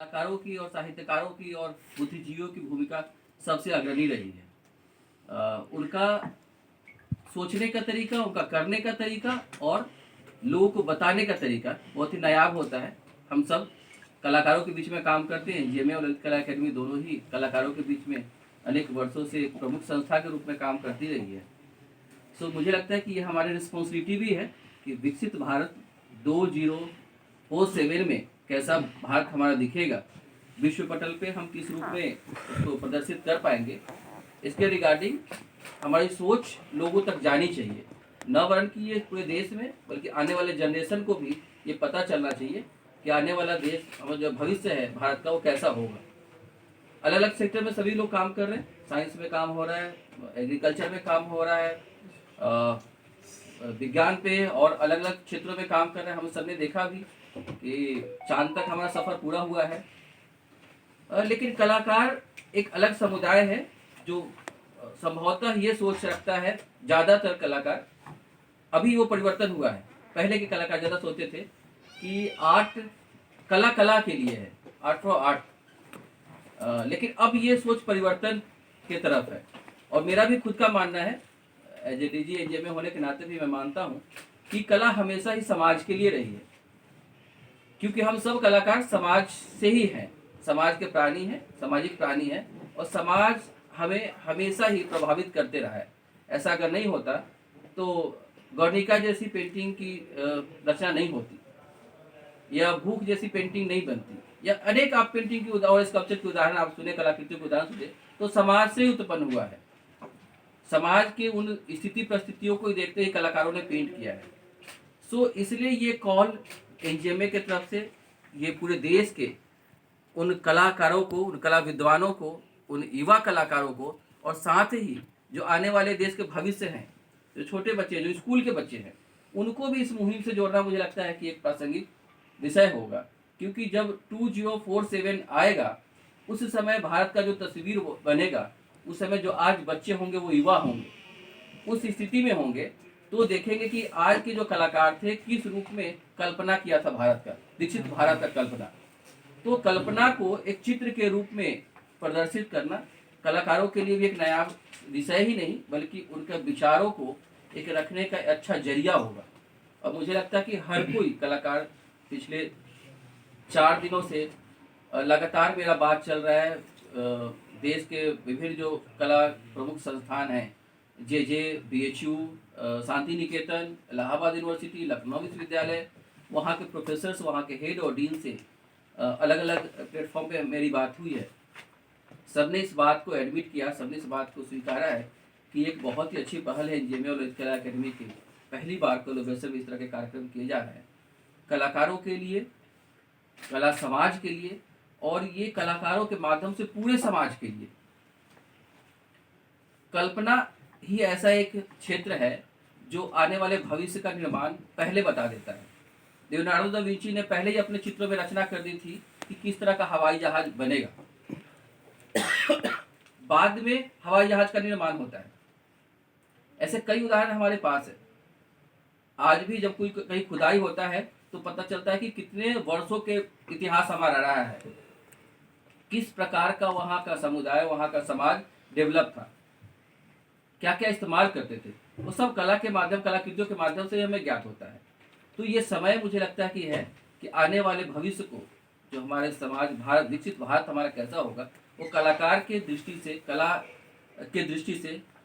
कलाकारों की और साहित्यकारों की और बुद्धिजीवियों की भूमिका सबसे अग्रणी रही है। उनका सोचने का तरीका, उनका करने का तरीका और लोगों को बताने का तरीका बहुत ही नायाब होता है। हम सब कलाकारों के बीच में काम करते हैं। जेएमए और ललित कला अकेडमी दोनों ही कलाकारों के बीच में अनेक वर्षों से एक प्रमुख संस्था के रूप में काम करती रही है। सो मुझे लगता है कि ये हमारी रिस्पॉन्सिबिलिटी भी है कि विकसित भारत 2047 में कैसा भारत हमारा दिखेगा, विश्व पटल पे हम किस रूप में उसको प्रदर्शित कर पाएंगे, इसके रिगार्डिंग हमारी सोच लोगों तक जानी चाहिए। न वरन कि ये पूरे देश में बल्कि आने वाले जनरेशन को भी ये पता चलना चाहिए कि आने वाला देश, हमारा जो भविष्य है भारत का, वो कैसा होगा। अलग अलग सेक्टर में सभी लोग काम कर रहे हैं। साइंस में काम हो रहा है, एग्रीकल्चर में काम हो रहा है, विज्ञान पे और अलग अलग क्षेत्रों में काम कर रहे हैं। हम सबने देखा भी कि चांद तक हमारा सफर पूरा हुआ है। लेकिन कलाकार एक अलग समुदाय है जो संभवतः ये सोच रखता है, ज़्यादातर कलाकार, अभी वो परिवर्तन हुआ है। पहले के कलाकार ज़्यादा सोचते थे कि आर्ट कला कला के लिए है, आर्ट फॉर आर्ट। लेकिन अब ये सोच परिवर्तन के तरफ है। और मेरा भी खुद का मानना है, एज ए डीजी एनजीए में होने के नाते भी मैं मानता हूँ कि कला हमेशा ही समाज के लिए रही है, क्योंकि हम सब कलाकार समाज से ही हैं, समाज के प्राणी हैं, सामाजिक प्राणी हैं, और समाज हमें हमेशा ही प्रभावित करते रहा है। ऐसा अगर नहीं होता तो गौर्निका जैसी पेंटिंग की रचना नहीं होती, या भूख जैसी पेंटिंग नहीं बनती, या अनेक आप पेंटिंग की और स्कल्पचर की उदाहरण आप सुने, कलाकृतियों के उदाहरण सुने, तो समाज से ही उत्पन्न हुआ है। समाज के उन स्थिति परिस्थितियों को देखते ही कलाकारों ने पेंट किया है। सो इसलिए ये कॉल एनजीएमए की तरफ से ये पूरे देश के उन कलाकारों को, उन कला विद्वानों को, उन युवा कलाकारों को, और साथ ही जो आने वाले देश के भविष्य हैं, जो छोटे बच्चे, जो स्कूल के बच्चे हैं, उनको भी इस मुहिम से जोड़ना मुझे लगता है कि एक प्रासंगिक विषय होगा। क्योंकि जब 2047 आएगा, उस समय भारत का जो तस्वीर बनेगा, उस समय जो आज बच्चे होंगे वो युवा होंगे, उस स्थिति में होंगे, तो देखेंगे कि आज के जो कलाकार थे किस रूप में कल्पना किया था भारत का, विकसित भारत का कल्पना। तो कल्पना को एक चित्र के रूप में प्रदर्शित करना कलाकारों के लिए भी एक नया विषय ही नहीं, बल्कि उनके विचारों को एक रखने का अच्छा जरिया होगा। और मुझे लगता है कि हर कोई कलाकार, पिछले 4 दिनों से लगातार मेरा बात चल रहा है, देश के विभिन्न जो कला प्रमुख संस्थान हैं, जे BHU, शांति निकेतन, इलाहाबाद यूनिवर्सिटी, लखनऊ विश्वविद्यालय, वहाँ के प्रोफेसर्स, वहाँ के हेड और डीन से अलग अलग प्लेटफॉर्म पे मेरी बात हुई है। सबने इस बात को एडमिट किया, सबने इस बात को स्वीकारा है कि एक बहुत ही अच्छी पहल है जेएमए और ललित कला अकेडमी की। पहली बार कोलैबोरेशन में इस तरह के कार्यक्रम किए जा रहे हैं, कलाकारों के लिए, कला समाज के लिए, और ये कलाकारों के माध्यम से पूरे समाज के लिए। कल्पना ही ऐसा एक क्षेत्र है जो आने वाले भविष्य का निर्माण पहले बता देता है। लियोनार्डो दा विंची ने पहले ही अपने चित्रों में रचना कर दी थी कि किस तरह का हवाई जहाज बनेगा। बाद में हवाई जहाज का निर्माण होता है। ऐसे कई उदाहरण हमारे पास है। आज भी जब कोई कहीं खुदाई होता है तो पता चलता है कि कितने वर्षों के इतिहास हमारा रहा है, किस प्रकार का वहाँ का समुदाय, वहाँ का समाज डेवलप था, क्या क्या इस्तेमाल करते थे, वो सब कला के माध्यम, कलाकृतियों के माध्यम से हमें ज्ञात होता है। तो ये समय मुझे लगता है कि आने वाले भविष्य को, जो हमारे समाज, भारत, विकसित भारत हमारा कैसा होगा, वो कलाकार के दृष्टि से, कला के दृष्टि से